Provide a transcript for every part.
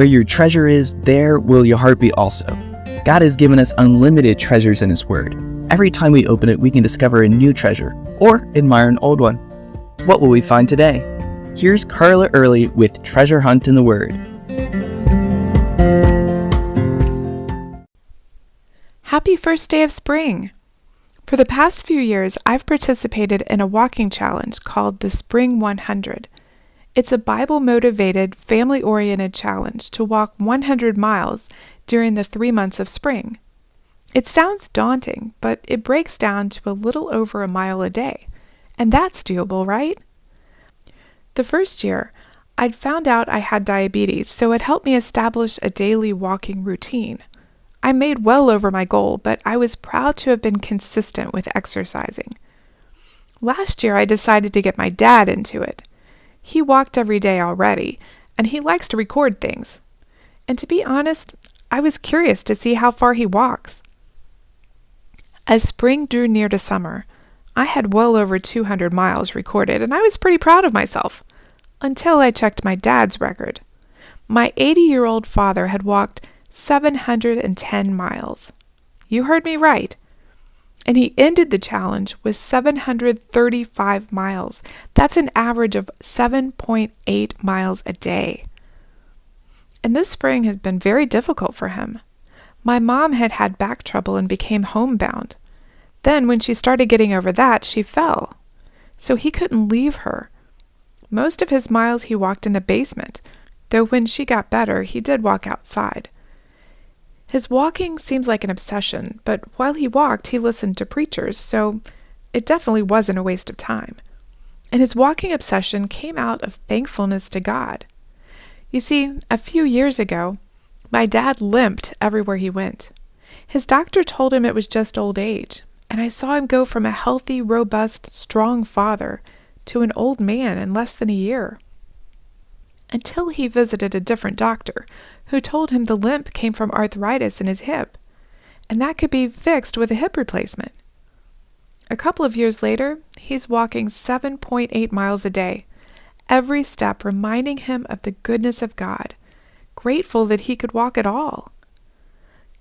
Where your treasure is, there will your heart be also. God has given us unlimited treasures in His Word. Every time we open it, we can discover a new treasure or admire an old one. What will we find today? Here's Carla Early with Treasure Hunt in the Word. Happy first day of spring! For the past few years, I've participated in a walking challenge called the Spring 100. It's a Bible-motivated, family-oriented challenge to walk 100 miles during the 3 months of spring. It sounds daunting, but it breaks down to a little over a mile a day, and that's doable, right? The first year, I'd found out I had diabetes, so it helped me establish a daily walking routine. I made well over my goal, but I was proud to have been consistent with exercising. Last year, I decided to get my dad into it. He walked every day already, and he likes to record things. And to be honest, I was curious to see how far he walks. As spring drew near to summer, I had well over 200 miles recorded, and I was pretty proud of myself, until I checked my dad's record. My 80-year-old father had walked 710 miles. You heard me right. And he ended the challenge with 735 miles. That's an average of 7.8 miles a day. And this spring has been very difficult for him. My mom had had back trouble and became homebound. Then when she started getting over that, she fell. So he couldn't leave her. Most of his miles he walked in the basement, though when she got better, he did walk outside. His walking seems like an obsession, but while he walked, he listened to preachers, so it definitely wasn't a waste of time. And his walking obsession came out of thankfulness to God. You see, a few years ago, my dad limped everywhere he went. His doctor told him it was just old age, and I saw him go from a healthy, robust, strong father to an old man in less than a year. Until he visited a different doctor, who told him the limp came from arthritis in his hip, and that could be fixed with a hip replacement. A couple of years later, he's walking 7.8 miles a day, every step reminding him of the goodness of God, grateful that he could walk at all.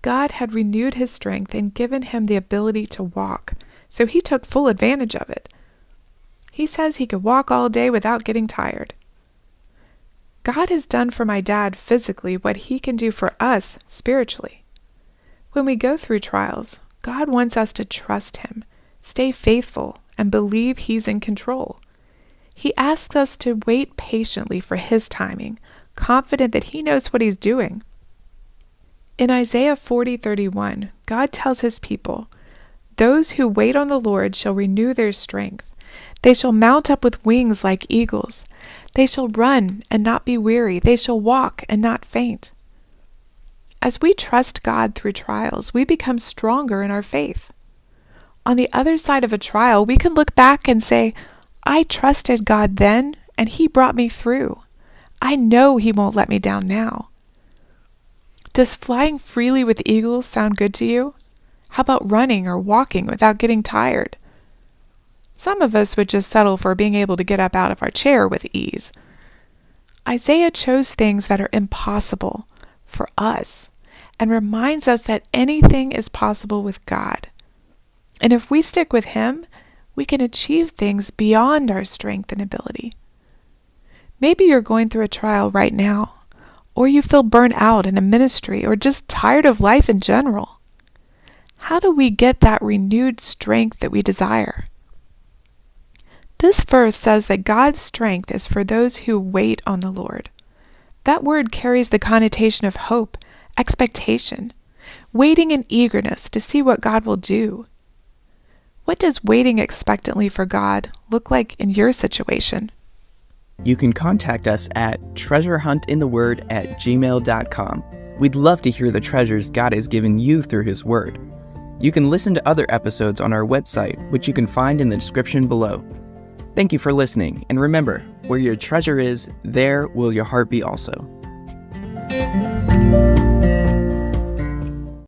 God had renewed his strength and given him the ability to walk, so he took full advantage of it. He says he could walk all day without getting tired. God has done for my dad physically what he can do for us spiritually. When we go through trials, God wants us to trust him, stay faithful, and believe he's in control. He asks us to wait patiently for his timing, confident that he knows what he's doing. In Isaiah 40:31, God tells his people, "Those who wait on the Lord shall renew their strength. They shall mount up with wings like eagles. They shall run and not be weary. They shall walk and not faint." As we trust God through trials, we become stronger in our faith. On the other side of a trial, we can look back and say, I trusted God then, and he brought me through. I know he won't let me down now. Does flying freely with eagles sound good to you? How about running or walking without getting tired? Some of us would just settle for being able to get up out of our chair with ease. Isaiah chose things that are impossible for us and reminds us that anything is possible with God. And if we stick with him, we can achieve things beyond our strength and ability. Maybe you're going through a trial right now, or you feel burnt out in a ministry, or just tired of life in general. How do we get that renewed strength that we desire? This verse says that God's strength is for those who wait on the Lord. That word carries the connotation of hope, expectation, waiting in eagerness to see what God will do. What does waiting expectantly for God look like in your situation? You can contact us at treasurehuntintheword@gmail.com. We'd love to hear the treasures God has given you through his word. You can listen to other episodes on our website, which you can find in the description below. Thank you for listening, and remember, where your treasure is, there will your heart be also.